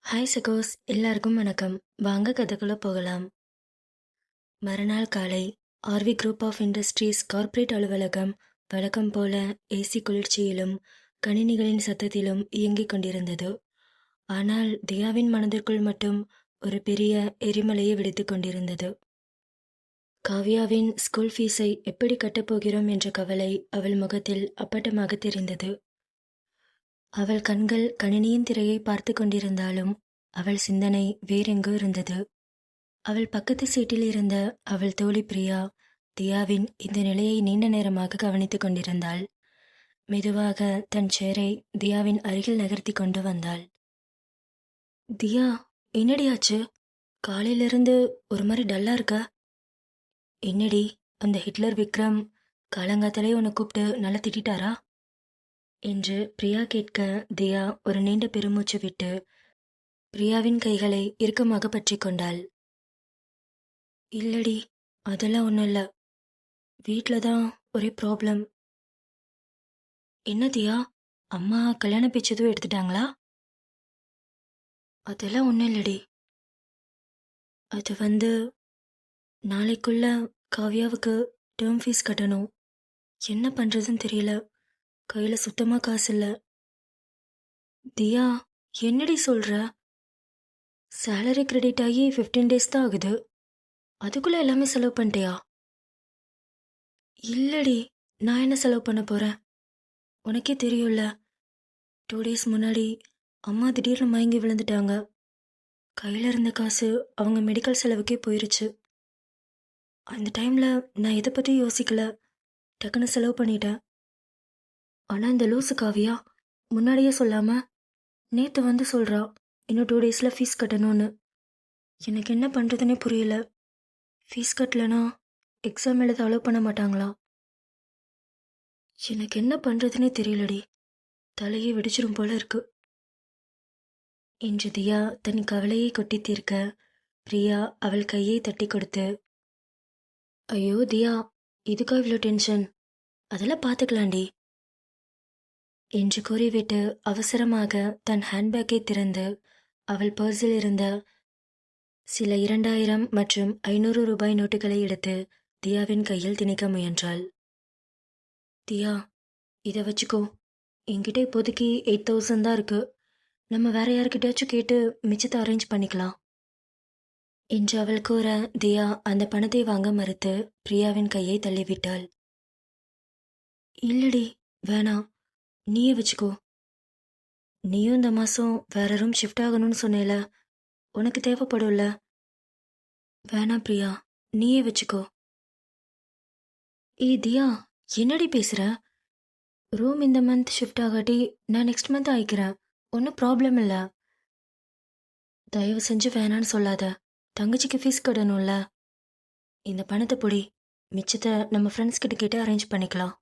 Hi சகோஸ், எல்லாருக்கும் வணக்கம். வாங்க கதைக்குள்ள போகலாம். மறுநாள் காலை RV group of industries corporate அலுவலகம் வழக்கம் போல ஏசி குளிர்ச்சியிலும் கணினிகளின் சத்தத்திலும் இயங்கிக் கொண்டிருந்தது. ஆனால் தியாவின் மனதிற்குள் மட்டும் ஒரு பெரிய எரிமலையை வெடித்துக் கொண்டிருந்தது. காவ்யாவின் ஸ்கூல் ஃபீஸை எப்படி கட்டப்போகிறோம் என்ற கவலை அவள் முகத்தில் அப்பட்டமாக தெரிந்தது. அவள் கண்கள் கணினியின் திரையை பார்த்து கொண்டிருந்தாலும் அவள் சிந்தனை வேறெங்கோ இருந்தது. அவள் பக்கத்து சீட்டில் இருந்த அவள் தோழி பிரியா தியாவின் இந்த நிலையை நீண்ட நேரமாக கவனித்துக் கொண்டிருந்தாள். மெதுவாக தன் சேரை தியாவின் அருகில் நகர்த்தி கொண்டு வந்தாள். தியா, என்னடியாச்சு? காலையிலிருந்து ஒரு மாதிரி டல்லா இருக்க. என்னடி, அந்த ஹிட்லர் விக்ரம் காலங்காத்தாலே உன்னை கூப்பிட்டு நல்லா திட்டாரா என்று பிரியா கேட்க, தியா ஒரு நீண்ட பெருமூச்சு விட்டு பிரியாவின் கைகளை இறுக்கமாக பற்றி கொண்டாள். இல்லடி, அதெல்லாம் ஒன்றும் இல்லை. வீட்டில் தான் ஒரே ப்ராப்ளம். என்ன தியா, அம்மா கல்யாண பேச்சதும் எடுத்துட்டாங்களா? அதெல்லாம் ஒன்றும் இல்லடி. அது நாளைக்குள்ள காவ்யாவுக்கு டேர்ம் ஃபீஸ் கட்டணும். என்ன பண்ணுறதுன்னு தெரியல. கையில் சுத்தமாக காசு இல்லை. தியா, என்னடி சொல்கிற? சேலரி கிரெடிட் ஆகி 15 days தான் ஆகுது. அதுக்குள்ளே எல்லாமே செலவு பண்ணிட்டியா? இல்லடி, நான் என்ன செலவு பண்ண போகிறேன்? உனக்கே தெரியும்ல, 2 days முன்னாடி அம்மா திடீர்னு மயங்கி விழுந்துட்டாங்க. கையில் இருந்த காசு அவங்க மெடிக்கல் செலவுக்கே போயிருச்சு. அந்த டைமில் நான் இதை பற்றி யோசிக்கல, டக்குன்னு செலவு பண்ணிட்டேன். ஆனால் இந்த லூசு காவியா முன்னாடியே சொல்லாமல் நேற்று வந்து சொல்கிறா இன்னும் 2 days ஃபீஸ் கட்டணும்னு. எனக்கு என்ன பண்ணுறதுனே புரியல. ஃபீஸ் கட்டலைன்னா எக்ஸாம் எழுத அலோவ் பண்ண மாட்டாங்களா? எனக்கு என்ன பண்ணுறதுனே தெரியலடி. தலையே வெடிச்சிரும் போல இருக்கு என்று தியா தன் கவலையை கொட்டி தீர்க்க, பிரியா அவள் கையை தட்டி கொடுத்து, ஐயோ தியா, இதுக்கா இவ்வளோ டென்ஷன்? அதெல்லாம் பார்த்துக்கலாண்டி என்று கூறிவிட்டு அவசரமாக தன் ஹேண்ட்பேக்கை திறந்து அவள் பர்ஸில் இருந்த சில 2000 மற்றும் 500 ரூபாய் நோட்டுகளை எடுத்து தியாவின் கையில் திணிக்க முயன்றாள். தியா, இதை வச்சுக்கோ. என்கிட்ட இப்போதைக்கு 8000 தான் இருக்கு. நம்ம வேற யார்கிட்டயாச்சும் கேட்டு மிச்சத்தை அரேஞ்ச் பண்ணிக்கலாம் என்று அவள் கூற, தியா அந்த பணத்தை வாங்க மறுத்து பிரியாவின் கையை தள்ளிவிட்டாள். இல்லடி, வேணாம், நீயே வச்சுக்கோ. நீயும் இந்த மாதம் வேற ரூம் ஷிஃப்ட் ஆகணும்னு சொன்னேல, உனக்கு தேவைப்படும்ல. வேணாம் பிரியா, நீயே வச்சுக்கோ. தியா, என்னடி பேசுற? ரூம் இந்த மந்த் ஷிஃப்ட் ஆகாட்டி நான் நெக்ஸ்ட் மந்த் ஆயிக்கிறேன். ஒன்றும் ப்ராப்ளம் இல்லை. தயவு செஞ்சு வேணான்னு சொல்லாத. தங்கச்சிக்கு ஃபீஸ் கட்டணும்ல. இந்த பணத்தை பொடி, மிச்சத்தை நம்ம ஃப்ரெண்ட்ஸ் கிட்ட கேட்டு அரேஞ்ச் பண்ணிக்கலாம்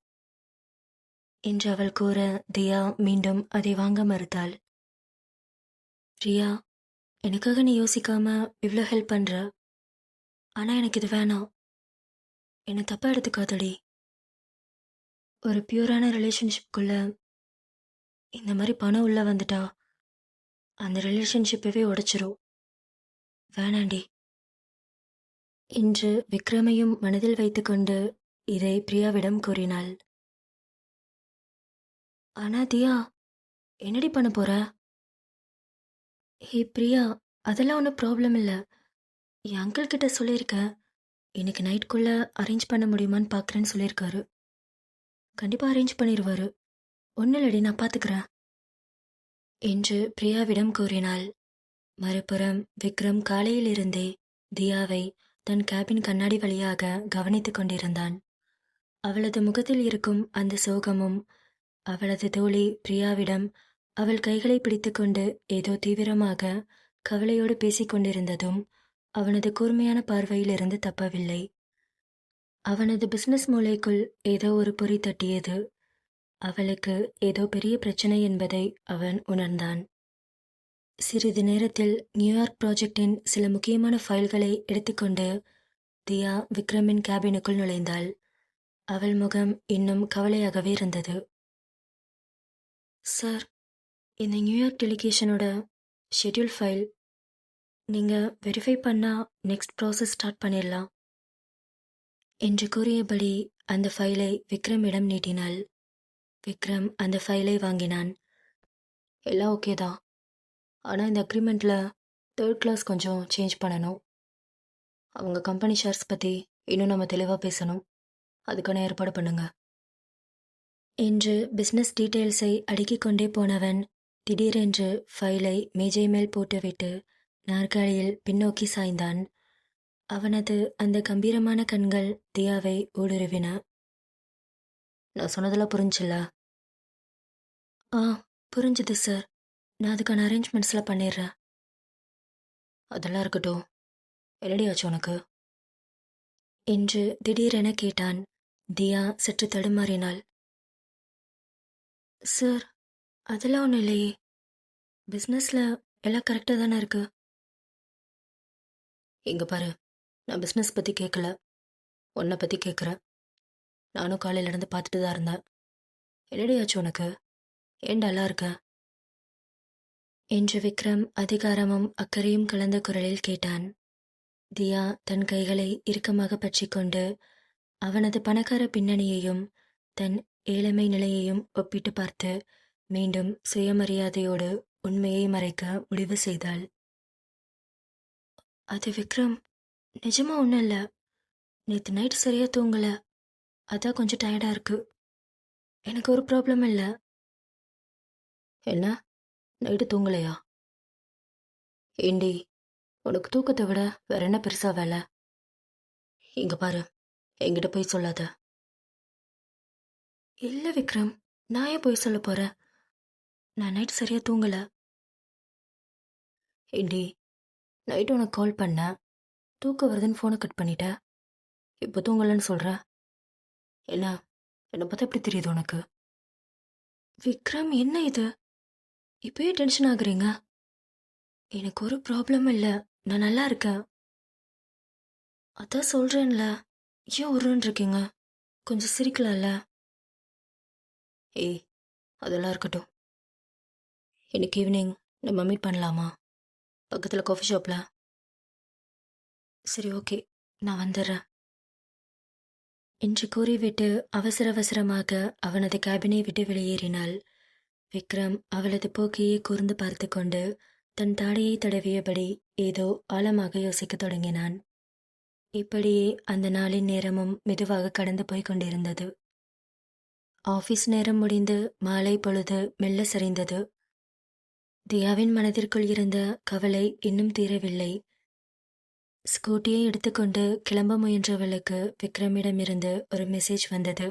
என்று அவள் கூற, தியா மீண்டும் அதை வாங்க மறுத்தாள். பிரியா, எனக்காக நீ யோசிக்காம இவ்வளோ ஹெல்ப் பண்ற. ஆனால் எனக்கு இது வேணாம். என்னை தப்பாக எடுத்துக்காதடி. ஒரு பியூரான ரிலேஷன்ஷிப்குள்ள இந்த மாதிரி பணம் உள்ள வந்துட்டா அந்த ரிலேஷன்ஷிப்பவே உடைச்சிரும். வேணாண்டி என்று விக்ரமையும் மனதில் வைத்துக்கொண்டு இதை பிரியாவிடம் கூறினாள். ஆனா தியா, என்னடி பண்ண போற? ஹே பிரியா, அதெல்லாம் ஒன்றும் ப்ராப்ளம் இல்லை. என் அங்கிள் கிட்ட சொல்லியிருக்கேன். இன்னைக்கு நைட்குள்ள அரேஞ்ச் பண்ண முடியுமான்னு பார்க்குறேன்னு சொல்லியிருக்காரு. கண்டிப்பாக அரேஞ்ச் பண்ணிடுவாரு. ஒன்றும் இல்லடி, நான் பார்த்துக்கிறேன் என்று பிரியாவிடம் கூறினாள். மறுபுறம் விக்ரம் காலையிலிருந்தே தியாவை தன் கேபின் கண்ணாடி வழியாக கவனித்துக் கொண்டிருந்தான். அவளது முகத்தில் இருக்கும் அந்த சோகமும் அவளது தோழி பிரியாவிடம் அவள் கைகளை பிடித்துக்கொண்டு ஏதோ தீவிரமாக கவலையோடு பேசிக்கொண்டிருந்ததும் அவனது கூர்மையான பார்வையிலிருந்து தப்பவில்லை. அவனது பிசினஸ் மூளைக்குள் ஏதோ ஒரு பொறி தட்டியது. அவளுக்கு ஏதோ பெரிய பிரச்சனை என்பதை அவன் உணர்ந்தான். சிறிது நேரத்தில் நியூயார்க் ப்ராஜெக்டின் சில முக்கியமான ஃபைல்களை எடுத்துக்கொண்டு தியா விக்ரமின் கேபினுக்குள் நுழைந்தாள். அவள் முகம் இன்னும் கவலையாகவே இருந்தது. சார், இந்த நியூயார்க் டெலிகேஷனோட ஷெட்யூல் ஃபைல். நீங்கள் வெரிஃபை பண்ணால் நெக்ஸ்ட் ப்ராசஸ் ஸ்டார்ட் பண்ணிடலாம் என்று கூறியபடி அந்த ஃபைலை விக்ரமிடம் நீட்டினாள். விக்ரம் அந்த ஃபைலை வாங்கினான். எல்லாம் ஓகே தான், ஆனால் இந்த அக்ரிமெண்ட்டில் தேர்ட் கிளாஸ் கொஞ்சம் சேஞ்ச் பண்ணணும். அவங்க கம்பெனி ஷேர்ஸ் பற்றி இன்னும் நம்ம தெளிவாக பேசணும். அதுக்கான ஏற்பாடு பண்ணுங்க என்று பிஸ்னஸ் டீட்டெயில்ஸை அடுக்கிக் கொண்டே போனவன் திடீரென்று ஃபைலை மேஜை மேல் போட்டுவிட்டு நாற்காலியில் பின்னோக்கி சாய்ந்தான். அவனது அந்த கம்பீரமான கண்கள் தியாவை ஊடுருவின. நான் சொன்னதெல்லாம் புரிஞ்சுல? ஆ, புரிஞ்சுது சார். நான் அதுக்கான அரேஞ்ச்மெண்ட்ஸ்லாம் பண்ணிடுறேன். அதெல்லாம் இருக்கட்டும், என்னடி ஆச்சு உனக்கு என்று திடீரென கேட்டான். தியா சற்று தடுமாறினாள். சார், அதெல்லாம் ஒன்றும் இல்லையே. பிஸ்னஸில் எல்லாம் கரெக்டாக தானே இருக்கு. இங்கே பாரு, நான் பிஸ்னஸ் பற்றி கேட்கல, உன்னை பற்றி கேட்குறேன். நானும் காலையில இருந்து பார்த்துட்டு தான் இருந்தேன். என்னடி ஆச்சு உனக்கு? ஏன் டல்லா இருக்க என்று விக்ரம் அதிகாரமும் அக்கறையும் கலந்த குரலில் கேட்டான். தியா தன் கைகளை இறுக்கமாக பற்றிக்கொண்டு அவனது பணக்கார பின்னணியையும் தன் ஏழ்மை நிலையையும் ஒப்பிட்டு பார்த்து மீண்டும் சுயமரியாதையோடு உண்மையை மறைக்க முடிவு செய்தாள். அது விக்ரம், நிஜமா ஒன்றும் இல்லை. நேற்று நைட் சரியா தூங்கல, அதான் கொஞ்சம் டயர்டா இருக்கு. எனக்கு ஒரு ப்ராப்ளம் இல்லை. என்ன, நைட்டு தூங்கலையா? ஏண்டி, உனக்கு தூக்கத்தை விட வேற என்ன பெருசா வேலை? இங்க பாரு, என்கிட்ட போய் சொல்லாத. இல்லை விக்ரம், நான் ஏன் போய் சொல்ல போறேன்? நான் நைட் சரியா தூங்கல. ஏண்டி, நைட்டு உனக்கு கால் பண்ணேன், தூக்கம் வருதுன்னு ஃபோனை கட் பண்ணிட்ட. இப்போ தூங்கலன்னு சொல்ற. என்ன, என்னை பார்த்தா எப்படி தெரியுது உனக்கு? விக்ரம், என்ன இது? இப்பயே டென்ஷன் ஆகுறீங்க? எனக்கு ஒரு ப்ராப்ளம் இல்லை, நான் நல்லா இருக்கேன். அதான் சொல்றேன்ல, ஏன் உருன்னு இருக்கீங்க? கொஞ்சம் சிரிக்கலாம்ல? ஏய், அதெல்லாம் இருக்கட்டும். இன்னைக்கு ஈவினிங் நம்ம மீட் பண்ணலாமா? பக்கத்தில் காஃபி ஷாப்பில். சரி, ஓகே, நான் வந்துடுறேன் என்று கூறிவிட்டு அவசர அவசரமாக அவனது கேபினை விட்டு வெளியேறினாள். விக்ரம் அவளது போக்கையே கூர்ந்து பார்த்து கொண்டு தன் தாடையை தடவியபடி ஏதோ ஆழமாக யோசிக்கத் தொடங்கினான். இப்படியே அந்த நாளின் நேரமும் மெதுவாக கடந்து போய் கொண்டிருந்தது. ஆஃபீஸ் நேரம் முடிந்து மாலை பொழுது மெல்ல சரிந்தது. தியாவின் மனதிற்குள் இருந்த கவலை இன்னும் தீரவில்லை. ஸ்கூட்டியை எடுத்துக்கொண்டு கிளம்ப முயன்றவளுக்கு விக்ரமிடமிருந்து ஒரு மெசேஜ் வந்தது.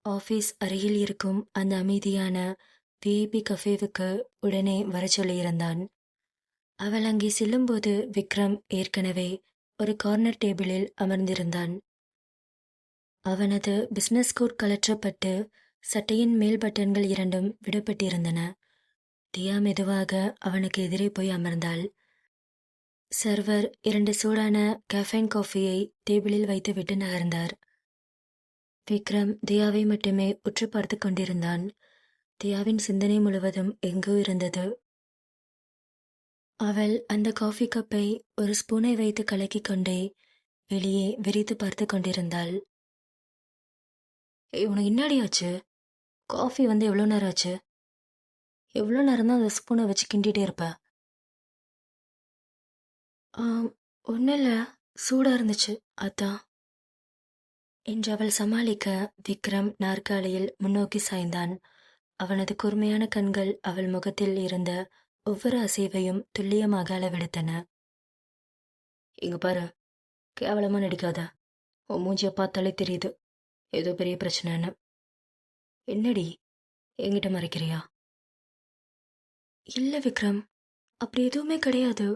ஆஃபீஸ் அருகில் இருக்கும் அந்த அமைதியான விஐபி கஃபேவுக்கு உடனே வர சொல்லியிருந்தான். அவள் அங்கே செல்லும்போது விக்ரம் ஏற்கனவே ஒரு கார்னர் டேபிளில் அமர்ந்திருந்தான். அவனது பிசினஸ் கோட் கழற்றப்பட்டு சட்டையின் மேல் பட்டன்கள் இரண்டும் விடப்பட்டிருந்தன. தியா மெதுவாக அவனுக்கு எதிரே போய் அமர்ந்தாள். சர்வர் 2 சூடான கஃபைன் காஃபியை டேபிளில் வைத்துவிட்டு நகர்ந்தார். விக்ரம் தியாவை மட்டுமே உற்று பார்த்து கொண்டிருந்தான். தியாவின் சிந்தனை முழுவதும் எங்கோ இருந்தது. அவள் அந்த காஃபி கப்பை ஒரு ஸ்பூனை வைத்து கலக்கிக் கொண்டே வெளியே விரித்து பார்த்து கொண்டிருந்தாள். உனக்கு என்னடி ஆச்சு? காஃபி வந்து எவ்வளோ நேரம் ஆச்சு? எவ்வளோ நேரம் தான் அந்த ஸ்பூனை வச்சு கிண்டிகிட்டே இருப்ப? ஒன்றும் இல்லை, சூடாக இருந்துச்சு அதான் என்று அவள் சமாளிக்க விக்ரம் நாற்காலியில் முன்னோக்கி சாய்ந்தான். அவனது கூர்மையான கண்கள் அவள் முகத்தில் இருந்த ஒவ்வொரு அசைவையும் துல்லியமாக அளவெடுத்தன. இங்க பாரு, கேவலமா நடிக்காத. உன் மூஞ்சியை பார்த்தாலே தெரியுது ஏதோ பெரிய பிரச்சனைன்னு. என்னடி, என்கிட்ட மறைக்கிறியா? இல்லை விக்ரம், அப்படி எதுவுமே கிடையாது.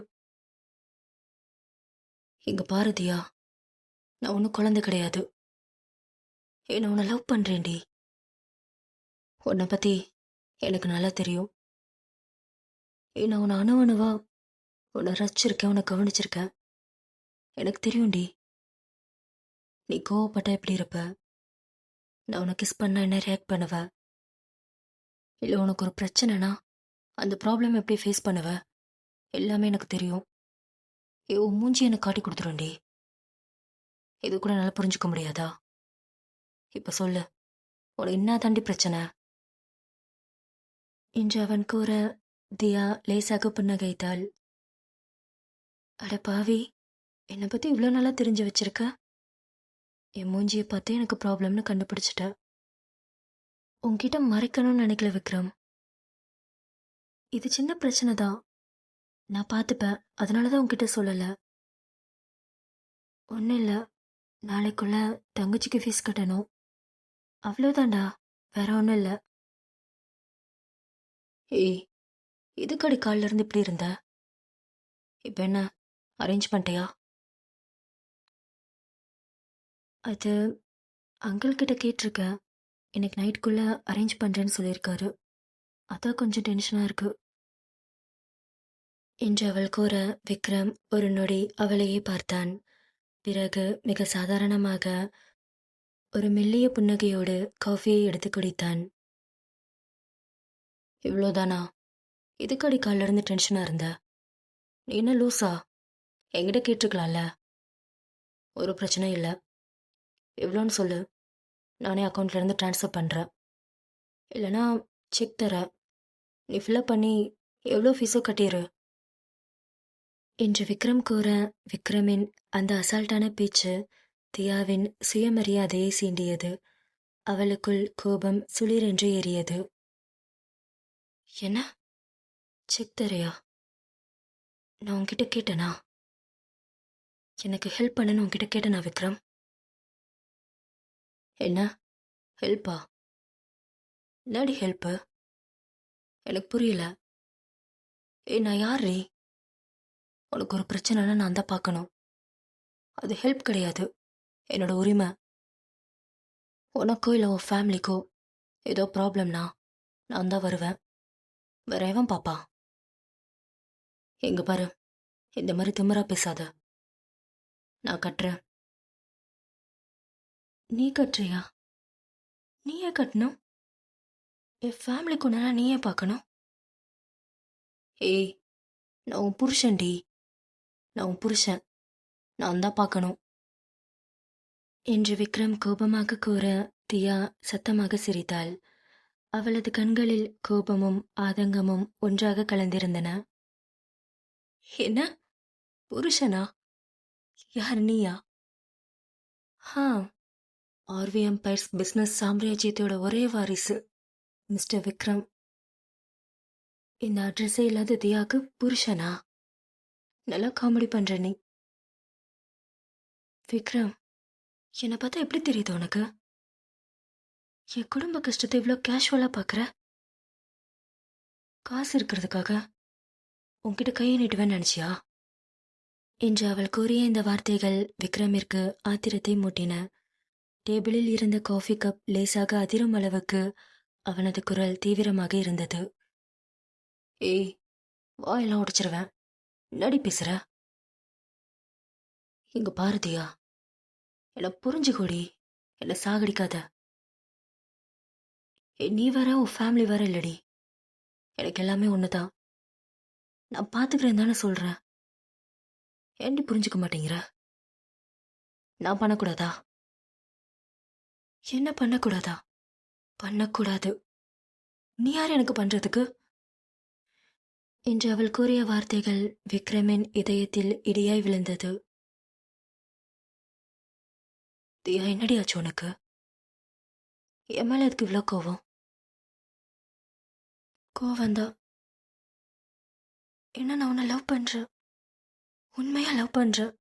இங்க பாரு தியா, நான் ஒன்றும் குழந்தை கிடையாது. நான் உன்னை லவ் பண்ணுறேன்டி. உன்னை பற்றி எனக்கு நல்லா தெரியும். நான் உன்னை அணுவணுவா உன்னை ரசிச்சிருக்கேன், உன்னை கவனிச்சிருக்கேன். எனக்கு தெரியும்டி. நீ கோவப்பட்டா எப்படி இருப்ப, நான் உன்னை கிஸ் பண்ணா என்ன ரியாக்ட் பண்ணுவ, இல்லை உனக்கு ஒரு பிரச்சனைனா அந்த ப்ராப்ளம் எப்படி ஃபேஸ் பண்ணுவ, எல்லாமே எனக்கு தெரியும். உன் மூஞ்சி எனக்கு காட்டி கொடுத்துருண்டி. இது கூட நல்லா புரிஞ்சுக்க முடியாதா? இப்ப சொல்லு, உனக்கு என்ன தாண்டி பிரச்சனை என்று அவன் கூற தியா லேசாக புன்னகைத்தாள். அட பாவி, என்னை பத்தி இவ்வளோ நாளா தெரிஞ்சு வச்சிருக்க. என் மூஞ்சியை பார்த்து எனக்கு ப்ராப்ளம்னு கண்டுபிடிச்சிட்ட. உன்கிட்ட மறைக்கணும்னு நினைக்கல விக்ரம். இது சின்ன பிரச்சனை தான், நான் பார்த்துப்பேன். அதனால தான் உன்கிட்ட சொல்லலை. ஒன்றும் இல்லை, நாளைக்குள்ள தங்கச்சிக்கு ஃபீஸ் கட்டணும், அவ்வளோதான்டா, வேற ஒன்றும் இல்லை. ஏய், இதுக்கடி காலில் இருந்து இப்படி இருந்த? இப்போ என்ன அரேஞ்ச் பண்ணிட்டியா? அது அங்கிள் கிட்ட கேட்டிருக்கேன். இன்னைக்கு நைட்டுக்குள்ள அரேஞ்ச் பண்ணுறேன்னு சொல்லியிருக்காரு. அதான் கொஞ்சம் டென்ஷனாக இருக்கு என்று அவள் கூற விக்ரம் ஒரு நொடி அவளையே பார்த்தான். பிறகு மிக சாதாரணமாக ஒரு மெல்லிய புன்னகையோடு காஃபியை எடுத்து குடித்தான். இவ்வளோதானா? இதுக்கடி காலில் இருந்து டென்ஷனாக இருந்த? நீ என்ன லூஸா? என்கிட்ட கேட்டிருக்கலாம்ல. ஒரு பிரச்சனை இல்லை, எவ்வளோன்னு சொல்லு, நானே அக்கௌண்ட்லேருந்து ட்ரான்ஸ்ஃபர் பண்ணுறேன். இல்லைனா செக் தரேன், நீ ஃபில்அப் பண்ணி எவ்வளோ ஃபீஸோ கட்டிடு என்று விக்ரம் கூற விக்ரமின் அந்த அசால்ட்டான பேச்சு தியாவின் சுயமரியாதையை சீண்டியது. அவளுக்குள் கோபம் சுளிரென்று ஏறியது. என்ன செக் தரையா? நான் உன்கிட்ட கேட்டேனா? எனக்கு ஹெல்ப் பண்ணன்னு உன்கிட்ட கேட்டேனா விக்ரம்? என்ன ஹெல்ப்பா? என்னடி ஹெல்ப்பு? எனக்கு புரியல. நான் யார்? உனக்கு ஒரு பிரச்சனைனா நான் தான் பார்க்கணும். அது ஹெல்ப் கிடையாது, என்னோட உரிமை. உனக்கோ இல்லை உன் ஃபேமிலிக்கோ ஏதோ ப்ராப்ளம்னா நான் தான் வருவேன். வேற எவன் பாப்பா? எங்க பாரு, இந்த மாதிரி திமிரா பேசாத. நான் கட்டுறேன். நீ கட்டுறியா? நீயே கட்டணும். என் ஃபேமிலிக்கு ஒன்றா நீயே பார்க்கணும். ஏய், நான் உன் புருஷன்டி. நான் உன் புருஷன், நான் தான் பார்க்கணும் என்று விக்ரம் கோபமாக கூற தியா சத்தமாக சிரித்தாள். அவளது கண்களில் கோபமும் ஆதங்கமும் ஒன்றாக கலந்திருந்தன. என்ன புருஷனா? யார், நீயா? ஹா, ஆர்வி எம்பையர்ஸ் பிஸ்னஸ் சாம்ராஜ்யத்தோட ஒரே வாரிசு மிஸ்டர் விக்ரம். இந்த அட்ரஸே இல்லாத தியாக்கு புருஷனா? நல்லா காமெடி பண்ற நீ. விக்ரம், என்னை பார்த்தா எப்படி தெரியுது உனக்கு? என் குடும்ப கஷ்டத்தை இவ்வளோ கேஷுவலா பார்க்குற? காசு இருக்கிறதுக்காக உன்கிட்ட கையை நீட்டுவேன்னு நினைச்சியா என்று அவள் கூறிய இந்த வார்த்தைகள் விக்ரமிற்கு ஆத்திரத்தை மூட்டின. டேபிளில் இருந்த காஃபி கப் லேசாக அதிரும் அளவுக்கு அவனது குரல் தீவிரமாக இருந்தது. ஏய், வாயெல்லாம் உடைச்சிருவேன். என்னடி பேசுற? இங்க பாரதியா, என்னை புரிஞ்சுக்கோடி, என்னை சாகடிக்காத. நீ வேற உன் ஃபேமிலி வேற இல்லடி, எனக்கு எல்லாமே ஒண்ணுதான். நான் பாத்துக்கிறேன் தானே சொல்றேன். ஏண்டி புரிஞ்சுக்க மாட்டேங்கிற? நான் பண்ணக்கூடாதா? என்ன பண்ணக்கூடாதா? பண்ணக்கூடாது. நீ யார் எனக்கு பண்றதுக்கு என்று அவள் கூறிய வார்த்தைகள் விக்ரமின் இதயத்தில் இடியாய் விழுந்தது. தியா, என்னடி ஆச்சு உனக்கு? என் மேல எதுக்கு இவ்வளோ கோவம்? கோவந்தா என்ன, நான் உன்னை லவ் பண்றேன், உண்மையா லவ் பண்றேன்.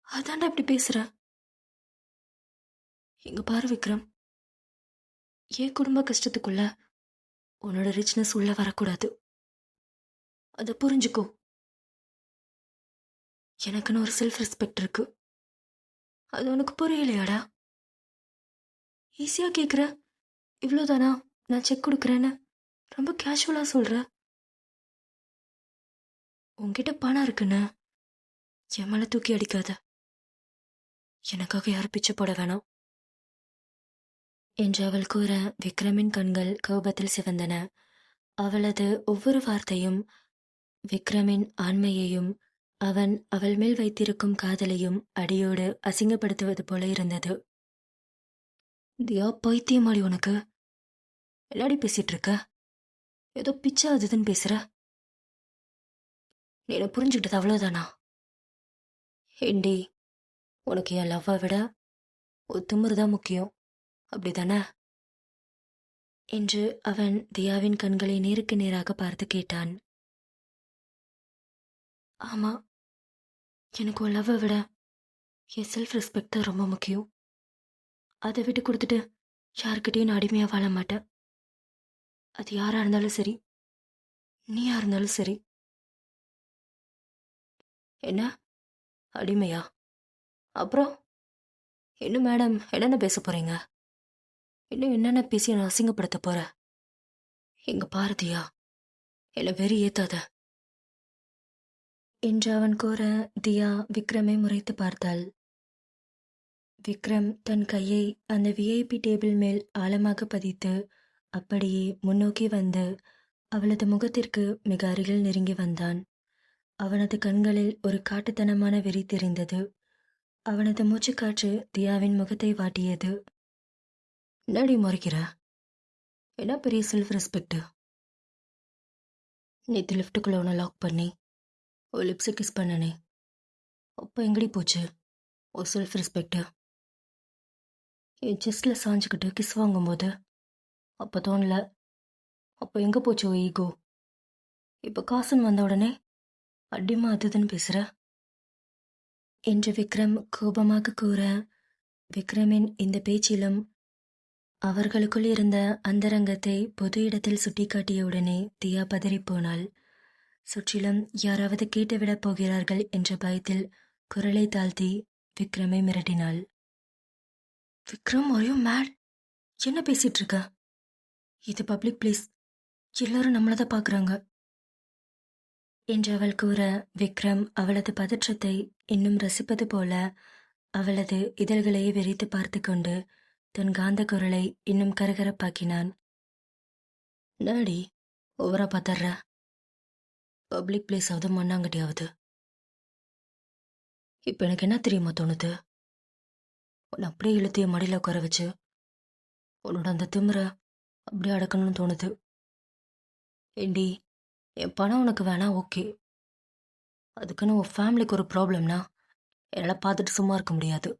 அதான்டா இப்படி பேசுற. இங்க பாரு விக்ரம், என் குடும்ப கஷ்டத்துக்குள்ள உன்னோட ரிச்னஸ் உள்ள வரக்கூடாது. அதை புரிஞ்சுக்கோ. எனக்குன்னு ஒரு செல்ஃப் ரெஸ்பெக்ட் இருக்கு, அது உனக்கு புரியலையாடா? ஈஸியா கேக்குற, இவ்வளோதானா நான் செக் கொடுக்குறேன்னு ரொம்ப கேஷுவலா சொல்ற. உன்கிட்ட பணம் இருக்குன்னு என் மேல தூக்கி அடிக்காத. எனக்காக யாரும் பிச்சை போட வேணாம் என்று அவள் கூற விக்ரமின் கண்கள் கோபத்தில் சிவந்தன. அவளது ஒவ்வொரு வார்த்தையும் விக்ரமின் ஆண்மையையும் அவன் அவள் மேல் வைத்திருக்கும் காதலையும் அடியோடு அசிங்கப்படுத்துவது போல இருந்தது. தியா, பைத்தியமாடி உனக்கு! எல்லாடி பேசிட்டு இருக்க? ஏதோ பிச்சை அதுதுன்னு பேசுற. நீ என்ன புரிஞ்சுக்கிட்டது அவ்வளோதானா? ஏண்டி, உனக்கு என் லவ்வை விட ஒரு திமிரு தான் முக்கியம், அப்படிதானே? என்று அவன் தியாவின் கண்களை நேருக்கு நேராக பார்த்து கேட்டான். ஆமா, எனக்கு உன் லவ்வை விட என் செல்ஃப் ரெஸ்பெக்ட் தான் ரொம்ப முக்கியம். அதை விட்டு கொடுத்துட்டு யாருக்கிட்டையும் நான் அடிமையாக வாழ மாட்டேன். அது யாரா இருந்தாலும் சரி, நீயா இருந்தாலும் சரி. என்ன அடிமையா? அப்புறம் இன்னும் மேடம் என்னென்ன பேச போறீங்க? இன்னும் என்னென்ன பேசி நான் அசிங்கப்படுத்த போற? எங்க பாரதியா, என்னை வெறி ஏத்தாத என்று அவன் கூற தியா விக்ரமை முறைத்து பார்த்தாள். விக்ரம் தன் கையை அந்த விஐபி டேபிள் மேல் ஆழமாக பதித்து அப்படியே முன்னோக்கி வந்து அவளது முகத்திற்கு மிக அருகில் நெருங்கி வந்தான். அவனது கண்களில் ஒரு காட்டுத்தனமான வெறி தெரிந்தது. அவனது மூச்சுக்காற்று தியாவின் முகத்தை வாட்டியது. என்னடி முறைக்கிற? என்ன பெரிய செல்ஃப் ரெஸ்பெக்ட்? நேற்று லிஃப்ட்டுக்குள்ள உன்னை லாக் பண்ணி ஒரு லிப்ஸை கிஸ் பண்ணனே, அப்போ எங்கடி போச்சு ஒரு செல்ஃப் ரெஸ்பெக்ட்? என் செஸ்டில் சாஞ்சுக்கிட்டு கிஸ் வாங்கும்போது அப்போ தோணல, அப்போ எங்கே போச்சு ஓ ஈகோ? இப்போ காசுன்னு வந்த உடனே அடிமா அதுதுன்னு பேசுற என்று விக்ரம் கோபமாக கூற, விக்ரமின் இந்த பேச்சிலும் அவர்களுக்குள் இருந்த அந்தரங்கத்தை பொது இடத்தில் சுட்டிக்காட்டியவுடனே தியா பதறிப்போனாள். சுற்றிலும் யாராவது கேட்டுவிடப் போகிறார்கள் என்ற பயத்தில் குரலை தாழ்த்தி விக்ரமை மிரட்டினாள். Vikram, are you mad? என்ன பேசிட்டு இருக்க? இது பப்ளிக் பிளேஸ், எல்லாரும் நம்மளதான் பார்க்குறாங்க என்று அவள் கூற, விக்ரம் அவளது பதற்றத்தை இன்னும் ரசிப்பது போல அவளது இதழ்களையே வெறித்து பார்த்து கொண்டு தன் காந்த குரலை இன்னும் கரகரப்பாக்கினான். நாடி ஓவரா பதற? பப்ளிக் பிளேஸ் ஆகுது, மண்ணாங்கட்டியாவது. இப்போ எனக்கு என்ன தெரியுமா தோணுது? உன்னை அப்படியே இழுத்திய மடியில் உட்கார வச்சு உன்னோட அந்த திமிரை அப்படியே அடக்கணும்னு தோணுது. ஏண்டி, என் பணம் உனக்கு வேணா ஓகே, அதுக்குன்னு உன் ஃபேமிலிக்கு ஒரு ப்ராப்ளம்னா என்னால் பார்த்துட்டு சும்மா இருக்க முடியாது.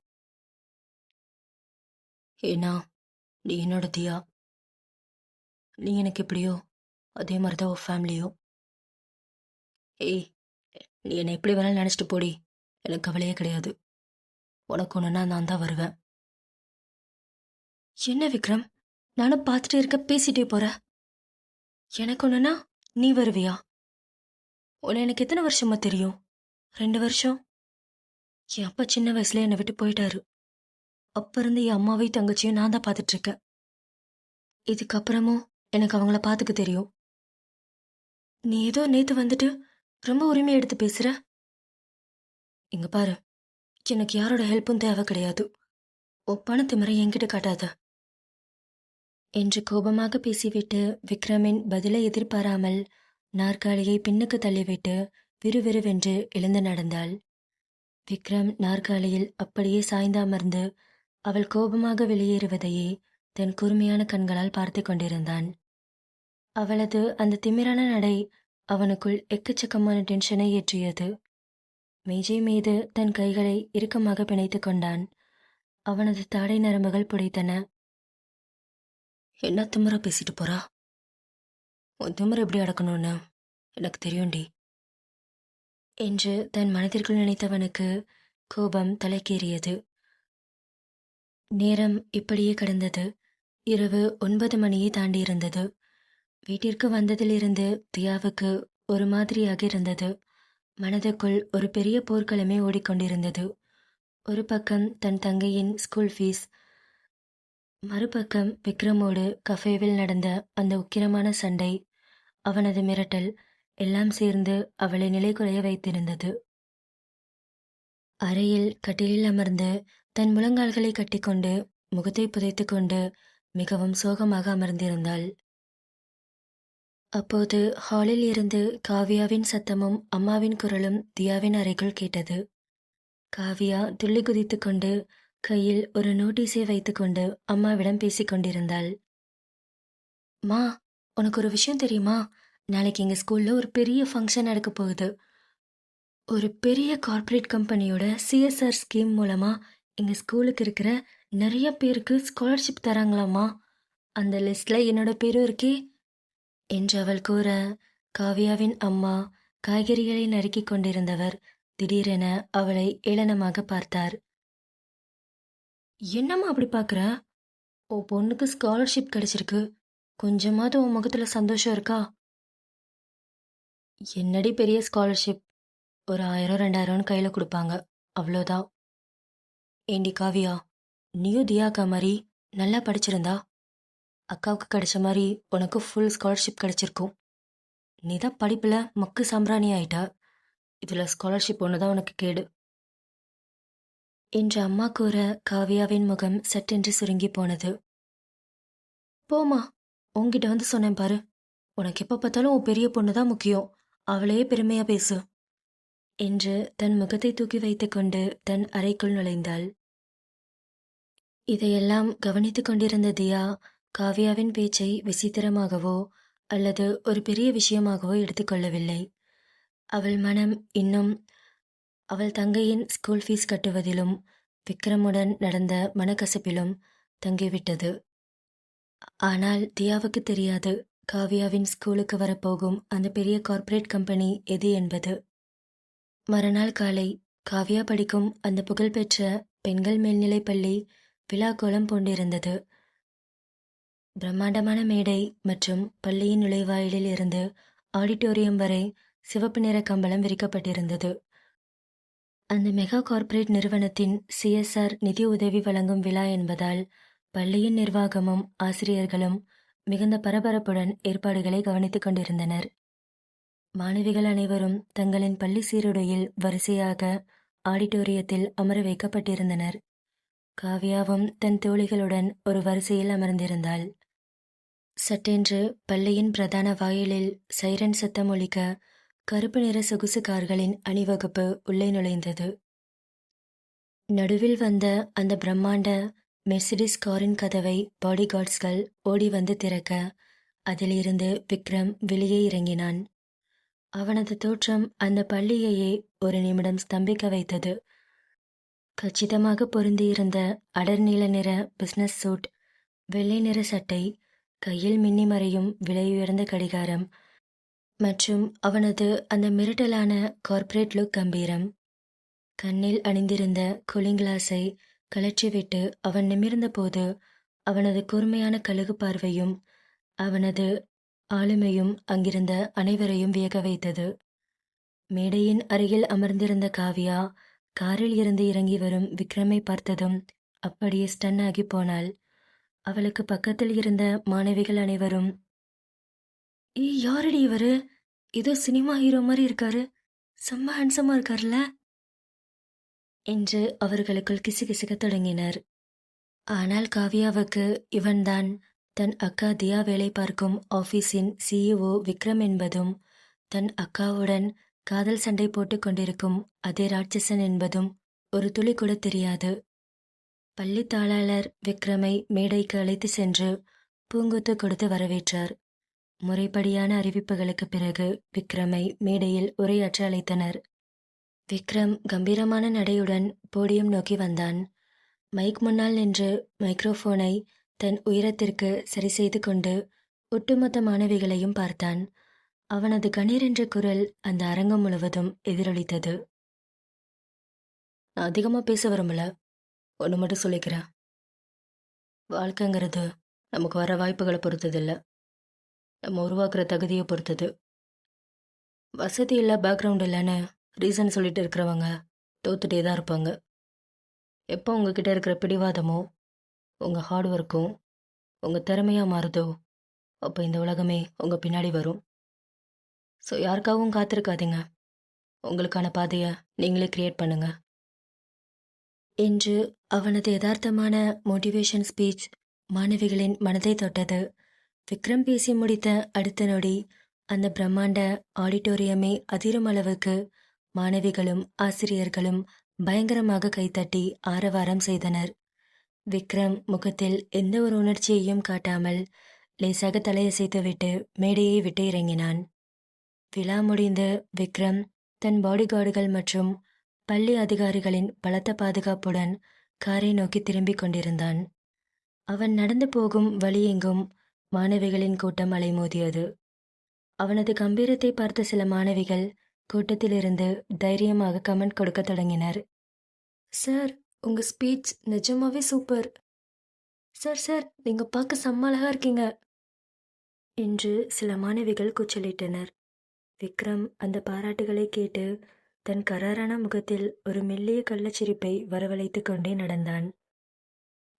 ஏன்னா நீ என்னோட தியா. நீ எனக்கு எப்படியோ அதே மாதிரி தான் உன் ஃபேமிலியோ. ஏய், நீ என்னை எப்படி வேணாலும் நினச்சிட்டு போடி, எனக்கு கவலையே கிடையாது. உனக்கு ஒன்றுனா நான் தான் வருவேன். என்ன விக்ரம், நானும் பார்த்துட்டே இருக்க, பேசிட்டே போற. எனக்கு ஒன்றுனா நீ வருவியா? உன்னை எனக்கு எத்தனை வருஷமா தெரியும்? 2 வருஷம். என் அப்பா சின்ன வயசுல என்னை விட்டு போயிட்டாரு. அப்ப இருந்து என் அம்மாவையும் தங்கச்சியும் நான் தான் பார்த்துட்டு இருக்கேன். இதுக்கப்புறமும் எனக்கு அவங்கள பார்த்துக்க தெரியும். நீ ஏதோ நேத்து வந்துட்டு ரொம்ப உரிமை எடுத்து பேசுற. இங்க பாரு, எனக்கு யாரோட ஹெல்ப்பும் தேவை கிடையாது. உன் பணத்திமிரை என்கிட்ட காட்டாத என்று கோபமாக பேசிவிட்டு விக்ரமின் பதிலை எதிர்பாராமல் நாற்காலியை பின்னுக்கு தள்ளிவிட்டு விறுவிறுவென்று எழுந்து நடந்தாள். விக்ரம் நாற்காலியில் அப்படியே சாய்ந்து அமர்ந்து அவள் கோபமாக வெளியேறுவதையே தன் கூர்மையான கண்களால் பார்த்து கொண்டிருந்தான். அவளது அந்த திமிரான நடை அவனுக்குள் எக்கச்சக்கமான டென்ஷனை ஏற்றியது. மேஜை மீது தன் கைகளை இறுக்கமாக பிணைத்து கொண்டான். அவனது தாடை நரம்புகள் புடைத்தன. என்ன திமிரா பேசிட்டு போறா? உன் திமிர எப்படி அடக்கணும்னு எனக்கு தெரியும்டி என்று தன் மனதிற்குள் நினைத்தவனுக்கு கோபம் தலைக்கேறியது. நேரம் இப்படியே கடந்தது. இரவு 9 மணியை தாண்டியிருந்தது. வீட்டிற்கு வந்ததிலிருந்து தியாவுக்கு ஒரு மாதிரியாக இருந்தது. மனதுக்குள் ஒரு பெரிய போர்க்களமே ஓடிக்கொண்டிருந்தது. ஒரு பக்கம் தன் தங்கையின் ஸ்கூல் ஃபீஸ், மறுபக்கம் விக்ரமோடு கஃபேவில் நடந்த அந்த உக்கிரமான சண்டை, அவனது மிரட்டல் எல்லாம் சேர்ந்து அவளை நிலைகுலைய வைத்திருந்தது. அறையில் கட்டிலில் அமர்ந்து தன் முழங்கால்களை கட்டிக்கொண்டு முகத்தை புதைத்து கொண்டு மிகவும் சோகமாக அமர்ந்திருந்தாள். அப்போது ஹாலில் இருந்து காவியாவின் சத்தமும் அம்மாவின் குரலும் தியாவின் அறைக்குள் கேட்டது. காவியா துள்ளி குதித்துக் கொண்டு கையில் ஒரு நோட்டீஸை வைத்துக்கொண்டு அம்மாவிடம் பேசிக் கொண்டிருந்தாள். மா, உனக்கு ஒரு விஷயம் தெரியுமா? நாளைக்கு எங்க ஸ்கூல்ல ஒரு பெரிய ஃபங்க்ஷன் நடக்க போகுது. ஒரு பெரிய கார்ப்பரேட் கம்பெனியோட சிஎஸ்ஆர் ஸ்கீம் மூலமா எங்க ஸ்கூலுக்கு இருக்கிற நிறைய பேருக்கு ஸ்காலர்ஷிப் தராங்களாமா. அந்த லிஸ்ட்ல என்னோட பேரும் இருக்கே என்று அவள் கூற, காவியாவின் அம்மா காய்கறிகளை நறுக்கிக் கொண்டிருந்தவர் திடீரென அவளை ஏளனமாக பார்த்தார். என்னம்மா அப்படி பார்க்குற? உன் பொண்ணுக்கு ஸ்காலர்ஷிப் கிடைச்சிருக்கு, கொஞ்சமாவது உன் முகத்துல சந்தோஷம் இருக்கா? என்னடி பெரிய ஸ்காலர்ஷிப், ஒரு 1000 2000 கையில கொடுப்பாங்க, அவ்வளோதான். ஏண்டி காவியா, நீயும் தியாக்கா மாதிரி நல்லா படிச்சிருந்தா அக்காவுக்கு கிடைச்ச மாதிரி உனக்கு ஃபுல் ஸ்காலர்ஷிப் கிடைச்சிருக்கும். நீ தான் படிப்புல மக்கு சாம்பிராணி ஆயிட்டா, இதுல ஸ்காலர்ஷிப் ஒண்ணுதான் உனக்கு கேடு என்று அம்மா கூற காவியாவின் முகம் சட்டென்று சுருங்கி போனது. போமா, உன்கிட்ட வந்து சொன்னேன் பாரு, உனக்கு எப்ப பார்த்தாலும் உன் பெரிய பொண்ணு தான் முக்கியம், அவளையே பெருமையா பேசு என்று தன் முகத்தை தூக்கி வைத்துக்கொண்டு தன் அறைக்குள் நுழைந்தாள். இதையெல்லாம் கவனித்துக் கொண்டிருந்த தியா காவியாவின் பேச்சை விசித்திரமாகவோ அல்லது ஒரு பெரிய விஷயமாகவோ எடுத்துக்கொள்ளவில்லை. அவள் மனம் இன்னும் அவள் தங்கையின் ஸ்கூல் ஃபீஸ் கட்டுவதிலும் விக்ரமுடன் நடந்த மனக்கசப்பிலும் தங்கிவிட்டது. ஆனால் தியாவுக்கு தெரியாது காவியாவின் ஸ்கூலுக்கு வரப்போகும் அந்த பெரிய கார்ப்பரேட் கம்பெனி எது என்பது. மறுநாள் காலை காவியா படிக்கும் அந்த புகழ்பெற்ற பெண்கள் மேல்நிலைப் பள்ளி விழாக்கோலம் பூண்டிருந்தது. பிரம்மாண்டமான மேடை மற்றும் பள்ளியின் நுழைவாயிலில் இருந்து ஆடிட்டோரியம் வரை சிவப்பு நிற கம்பளம் விரிக்கப்பட்டிருந்தது. அந்த மெகா கார்ப்பரேட் நிறுவனத்தின் சிஎஸ்ஆர் நிதி உதவி வழங்கும் விழா என்பதால் பள்ளியின் நிர்வாகமும் ஆசிரியர்களும் மிகுந்த பரபரப்புடன் ஏற்பாடுகளை கவனித்துக் கொண்டிருந்தனர். மாணவிகள் அனைவரும் தங்களின் பள்ளி சீருடையில் வரிசையாக ஆடிட்டோரியத்தில் அமர வைக்கப்பட்டிருந்தனர். காவியாவும் தன் தோழிகளுடன் ஒரு வரிசையில் அமர்ந்திருந்தாள். சட்டென்று பள்ளியின் பிரதான வாயிலில் சைரன் சத்தம் ஒலிக்க கருப்பு நிற சொகுசு கார்களின் அணிவகுப்பு உள்ளே நுழைந்தது. நடுவில் வந்த அந்த பிரம்மாண்ட மெர்சிடிஸ் காரின் கதவை பாடிகார்ட்ஸ்கள் ஓடி வந்து திறக்க அதிலிருந்து விக்ரம் வெளியே இறங்கினான். அவனது தோற்றம் அந்த பள்ளியையே ஒரு நிமிடம் ஸ்தம்பிக்க வைத்தது. கச்சிதமாக பொருந்தியிருந்த அடர் நீல நிற பிசினஸ் சூட், வெள்ளை நிற சட்டை, கையில் மின்னி மறையும் விலையுயர்ந்த கடிகாரம் மற்றும் அவனது அந்த மிரட்டலான கார்ப்பரேட் லுக் கம்பீரம். கண்ணில் அணிந்திருந்த கூலிங் கிளாஸை கழற்றிவிட்டு அவன் நிமிர்ந்த போது அவனது கூர்மையான கழுகு பார்வையும் அவனது ஆளுமையும் அங்கிருந்த அனைவரையும் வியக்க வைத்தது. மேடையின் அருகில் அமர்ந்திருந்த காவியா காரில் இருந்து இறங்கி வரும் விக்ரமை பார்த்ததும் அப்படியே ஸ்டன் ஆகி போனாள். அவளுக்கு பக்கத்தில் இருந்த மாணவிகள் அனைவரும், யாரடி இவரு, ஏதோ சினிமா ஹீரோ மாதிரி இருக்காரு, செம்ம ஹேண்ட்ஸமா இருக்காருல்ல என்று அவர்களுக்குள் கிசுகிசுக்கத் தொடங்கினர். ஆனால் காவியாவுக்கு இவன்தான் தன் அக்கா தியா வேலை பார்க்கும் ஆபீஸின் சிஇஓ விக்ரம் என்பதும் தன் அக்காவுடன் காதல் சண்டை போட்டுக் கொண்டிருக்கும் அதே ராட்சசன் என்பதும் ஒரு துளி கூட தெரியாது. பள்ளி தாளாளர் விக்ரமை மேடைக்கு அழைத்து சென்று பூங்கொத்து கொடுத்து வரவேற்றார். முறைப்படியான அறிவிப்புகளுக்கு பிறகு விக்ரமை மேடையில் உரையாற்ற அழைத்தனர். விக்ரம் கம்பீரமான நடையுடன் போடியம் நோக்கி வந்தான். மைக் முன்னால் நின்று மைக்ரோஃபோனை தன் உயரத்திற்கு சரி செய்து கொண்டு ஒட்டுமொத்த மாணவிகளையும் பார்த்தான். அவனது கணீர் என்ற குரல் அந்த அரங்கம் முழுவதும் எதிரொலித்தது. நான் அதிகமாக பேச விரும்பல, ஒன்று மட்டும் சொல்லிக்கிறேன். வாழ்க்கைங்கிறது நமக்கு வர வாய்ப்புகளை பொறுத்தது இல்லை, நம்ம உருவாக்குற தகுதியை பொறுத்தது. வசதி இல்லை, பேக்ரவுண்ட் இல்லைன்னு ரீசன் சொல்லிட்டு இருக்கிறவங்க தோத்துட்டே தான் இருப்பாங்க. எப்போ உங்ககிட்ட இருக்கிற பிடிவாதமோ உங்கள் ஹார்ட் ஒர்க்கும் உங்கள் திறமையாக மாறுதோ அப்போ இந்த உலகமே உங்கள் பின்னாடி வரும். ஸோ யாருக்காகவும் காத்திருக்காதீங்க, உங்களுக்கான பாதையை நீங்களே கிரியேட் பண்ணுங்க என்று அவனது யதார்த்தமான மோட்டிவேஷன் ஸ்பீச் மாணவிகளின் மனதை தொட்டது. விக்ரம் பேசி முடித்த அடுத்த நொடி அந்த பிரம்மாண்ட ஆடிட்டோரியமே அதிரும் அளவுக்கு மாணவிகளும் ஆசிரியர்களும் பயங்கரமாக கைத்தட்டி ஆரவாரம் செய்தனர். விக்ரம் முகத்தில் எந்த ஒரு உணர்ச்சியையும் காட்டாமல் லேசாக தலையசைத்துவிட்டு மேடையை விட்டு இறங்கினான். விழா முடிந்து விக்ரம் தன் பாடிகார்டுகள் மற்றும் பள்ளி அதிகாரிகளின் பலத்த பாதுகாப்புடன் காரை நோக்கி திரும்பிக் கொண்டிருந்தான். அவன் நடந்து போகும் வழியெங்கும் மாணவிகளின் கூட்டம் அலைமோதியது. அவனது கம்பீரத்தை பார்த்த சில மாணவிகள் கூட்டத்திலிருந்து தைரியமாக கமெண்ட் கொடுக்க தொடங்கினர். சார், உங்க ஸ்பீச் நிஜமாவே சூப்பர். சார் சார், நீங்க பார்க்க செம்ம அழகா இருக்கீங்க என்று சில மாணவிகள் கூச்சலிட்டனர். விக்ரம் அந்த பாராட்டுகளை கேட்டு தன் கராரான முகத்தில் ஒரு மெல்லிய கள்ளச்சிரிப்பை வரவழைத்துக் கொண்டே நடந்தான்.